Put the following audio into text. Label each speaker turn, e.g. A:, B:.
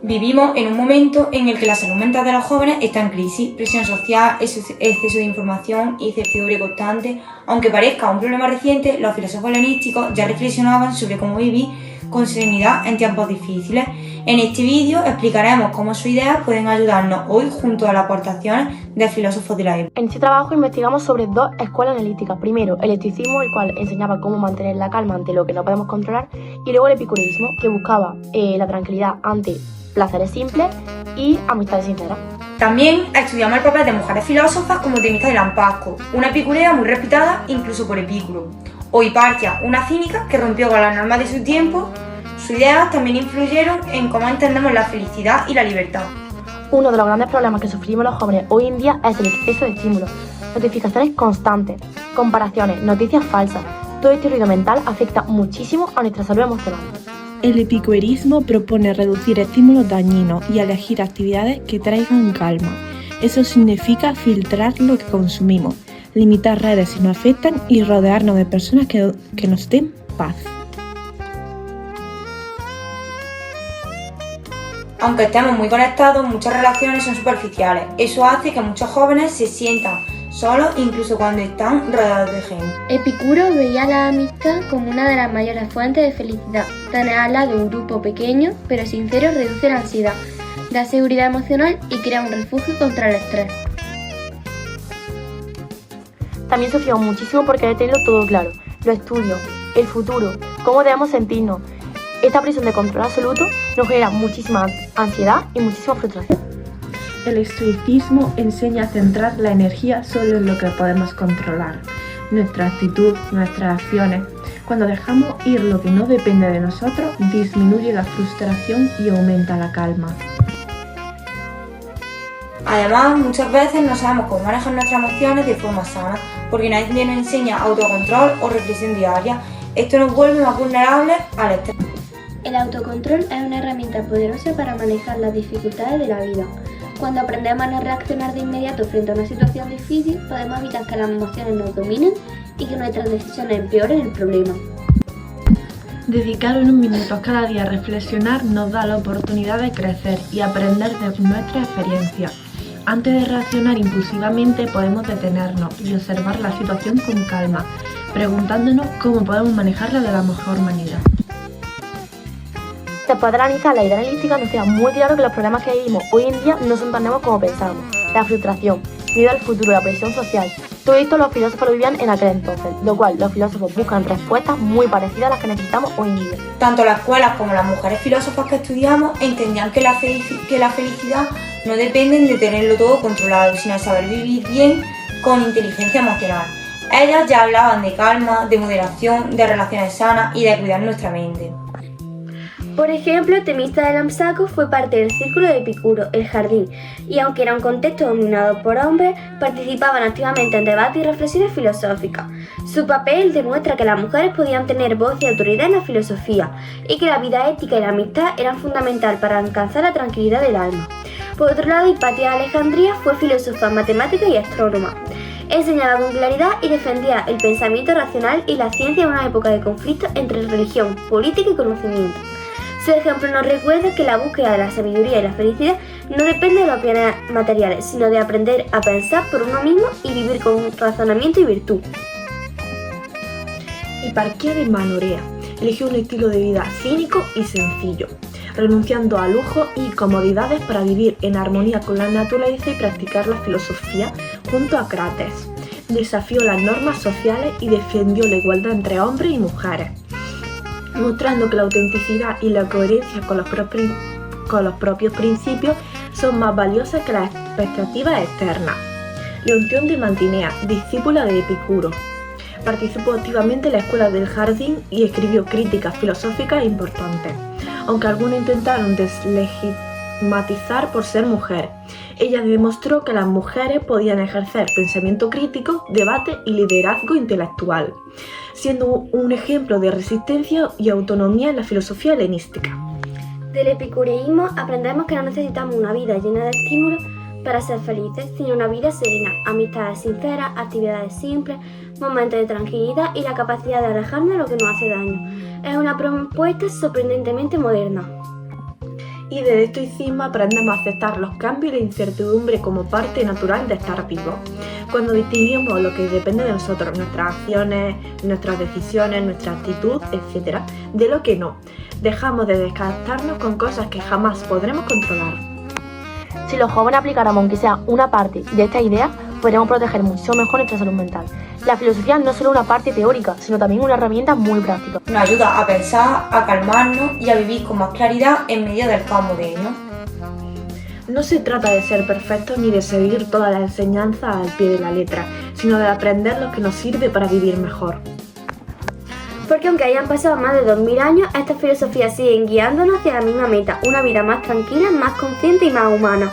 A: Vivimos en un momento en el que la salud mental de los jóvenes está en crisis, presión social, exceso de información, incertidumbre constante. Aunque parezca un problema reciente, los filósofos helenísticos ya reflexionaban sobre cómo vivir con serenidad en tiempos difíciles. En este vídeo explicaremos cómo sus ideas pueden ayudarnos hoy junto a las aportaciones de filósofos de la época.
B: En este trabajo investigamos sobre dos escuelas analíticas. Primero, el estoicismo, el cual enseñaba cómo mantener la calma ante lo que no podemos controlar, y luego el epicureísmo, que buscaba la tranquilidad ante placeres simples y amistades sinceras.
A: También estudiamos el papel de mujeres filósofas como Temista de Lampasco, una epicurea muy respetada incluso por Epicuro, o Hiparquia, una cínica que rompió con las normas de su tiempo. Sus ideas también influyeron en cómo entendemos la felicidad y la libertad.
B: Uno de los grandes problemas que sufrimos los jóvenes hoy en día es el exceso de estímulos, notificaciones constantes, comparaciones, noticias falsas. Todo este ruido mental afecta muchísimo a nuestra salud emocional.
C: El epicureísmo propone reducir estímulos dañinos y elegir actividades que traigan calma. Eso significa filtrar lo que consumimos, limitar redes si nos afectan y rodearnos de personas que nos den paz.
A: Aunque estemos muy conectados, muchas relaciones son superficiales. Eso hace que muchos jóvenes se sientan solos incluso cuando están rodeados de gente.
D: Epicuro veía la amistad como una de las mayores fuentes de felicidad. Tener al lado un grupo pequeño pero sincero reduce la ansiedad, da seguridad emocional y crea un refugio contra el estrés.
B: También sufrimos muchísimo por querer tenerlo todo claro, los estudios, el futuro, cómo debemos sentirnos. Esta presión de control absoluto nos genera muchísima ansiedad y muchísima frustración.
C: El estoicismo enseña a centrar la energía solo en lo que podemos controlar, nuestra actitud, nuestras acciones. Cuando dejamos ir lo que no depende de nosotros, disminuye la frustración y aumenta la calma.
A: Además, muchas veces no sabemos cómo manejar nuestras emociones de forma sana, porque nadie nos enseña autocontrol o reflexión diaria. Esto nos vuelve más vulnerables al estrés.
D: El autocontrol es una herramienta poderosa para manejar las dificultades de la vida. Cuando aprendemos a no reaccionar de inmediato frente a una situación difícil, podemos evitar que las emociones nos dominen y que nuestras decisiones empeoren el problema.
C: Dedicar unos minutos cada día a reflexionar nos da la oportunidad de crecer y aprender de nuestra experiencia. Antes de reaccionar impulsivamente podemos detenernos y observar la situación con calma, preguntándonos cómo podemos manejarla de la mejor manera.
B: Después de analizar la idea analítica, nos queda muy claro que los problemas que vivimos hoy en día no son tan nuevos como pensábamos. La frustración, miedo al futuro, la presión social, todo esto los filósofos lo vivían en aquel entonces, lo cual los filósofos buscan respuestas muy parecidas a las que necesitamos hoy en día.
A: Tanto las escuelas como las mujeres filósofas que estudiamos entendían que la felicidad no depende de tenerlo todo controlado, sino de saber vivir bien con inteligencia emocional. Ellas ya hablaban de calma, de moderación, de relaciones sanas y de cuidar nuestra mente.
D: Por ejemplo, Temista de Lampsaco fue parte del círculo de Epicuro, el jardín, y aunque era un contexto dominado por hombres, participaban activamente en debates y reflexiones filosóficas. Su papel demuestra que las mujeres podían tener voz y autoridad en la filosofía, y que la vida ética y la amistad eran fundamental para alcanzar la tranquilidad del alma. Por otro lado, Hipatia de Alejandría fue filósofa, matemática y astrónoma. Enseñaba con claridad y defendía el pensamiento racional y la ciencia en una época de conflicto entre religión, política y conocimiento. Su ejemplo nos recuerda que la búsqueda de la sabiduría y la felicidad no depende de los bienes materiales, sino de aprender a pensar por uno mismo y vivir con razonamiento y virtud.
C: Hiparquía de Manorea eligió un estilo de vida cínico y sencillo, renunciando a lujo y comodidades para vivir en armonía con la naturaleza y practicar la filosofía junto a Crates. Desafió las normas sociales y defendió la igualdad entre hombres y mujeres, mostrando que la autenticidad y la coherencia con los propios principios son más valiosas que las expectativas externas. Leontión de Mantinea, discípula de Epicuro, participó activamente en la escuela del jardín y escribió críticas filosóficas importantes, aunque algunos intentaron deslegitimizar por ser mujer. Ella demostró que las mujeres podían ejercer pensamiento crítico, debate y liderazgo intelectual, siendo un ejemplo de resistencia y autonomía en la filosofía helenística.
D: Del epicureísmo aprendemos que no necesitamos una vida llena de estímulos para ser felices, sino una vida serena, amistades sinceras, actividades simples, momentos de tranquilidad y la capacidad de alejarnos de lo que nos hace daño. Es una propuesta sorprendentemente moderna.
C: Y del estoicismo aprendemos a aceptar los cambios y la incertidumbre como parte natural de estar vivos. Cuando distinguimos lo que depende de nosotros, nuestras acciones, nuestras decisiones, nuestra actitud, etc., de lo que no, dejamos de desgastarnos con cosas que jamás podremos controlar.
B: Si los jóvenes aplicáramos aunque sea una parte de esta idea, podríamos proteger mucho mejor nuestra salud mental. La filosofía no es solo una parte teórica, sino también una herramienta muy práctica.
A: Nos ayuda a pensar, a calmarnos y a vivir con más claridad en medio del caos moderno.
C: No se trata de ser perfectos ni de seguir todas las enseñanzas al pie de la letra, sino de aprender lo que nos sirve para vivir mejor.
D: Porque aunque hayan pasado más de 2000 años, estas filosofías siguen guiándonos hacia la misma meta, una vida más tranquila, más consciente y más humana.